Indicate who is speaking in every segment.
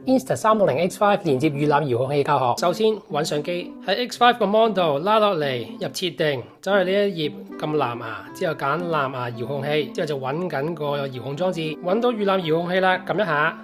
Speaker 1: Insta360 X5 連接預覽遙控器教學。首先揾相機喺 X5 個 mon 度拉落嚟，入設定，走去呢一頁撳藍牙，之後揀藍牙遙控器，之後就揾緊個遙控裝置，揾到預覽遙控器啦，撳一下。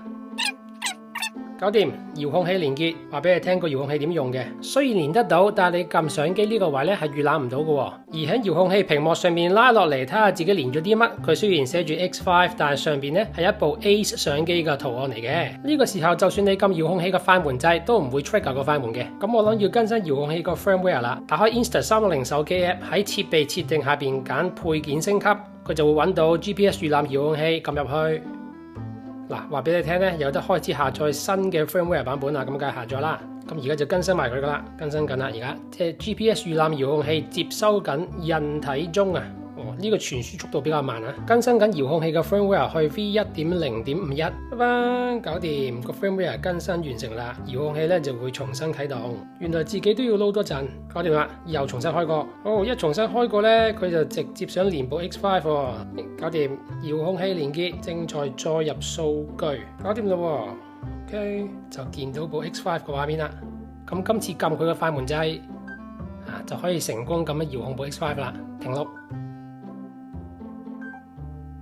Speaker 1: 搞掂，遙控器連結，話俾你聽個遙控器點用嘅。雖然連得到，但係你撳相機呢個位咧係預覽唔到嘅。而喺遙控器屏幕上面拉落嚟，睇下自己連咗啲乜。佢雖然寫住 X5，但係上邊咧係一部 Ace 相機嘅圖案嚟嘅。呢個時候就算你撳遙控器個快門掣，都唔會 trigger 個快門嘅。咁我諗要更新遙控器個 firmware 啦。打開 Insta360 手機 app， 喺設備設定下邊揀配件升級，佢就會揾到 GPS 預覽遙控器，撳入去。嗱，話俾你聽咧，有得開始下載新嘅 firmware 版本啦，咁梗係下載啦。咁而家就更新埋佢噶啦，更新緊啦。而家即係 GPS 預覽遙控器接收緊印體中啊。呢個傳輸速度比較慢啊。更新緊遙控器嘅 firmware 去 V1.0.51，搞掂個 firmware 更新完成啦。遙控器咧就會重新啟動。原來自己都要撈多陣，搞掂啦，又重新開過。一重新開過咧，佢就直接想連部 X5 喎。搞掂，遙控器連結，正在載入數據，搞掂啦。OK， 就見到部 X5 嘅畫面啦。咁今次撳佢嘅快門掣就可以成功咁樣遙控部 X5 啦。停錄。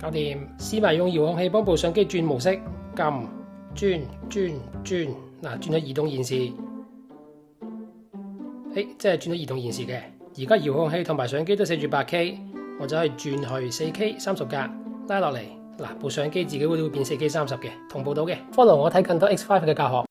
Speaker 1: 搞掂，試埋用遙控器幫部相機轉模式，撳轉，嗱，轉咗移動現視，即係轉咗移動現視嘅。而家遙控器同埋相機都寫住 8K， 我就可以轉去 4K 30格，拉落嚟，嗱，部相機自己會變 4K 30嘅，同步到嘅。Follow 我睇更多 X5 嘅教學。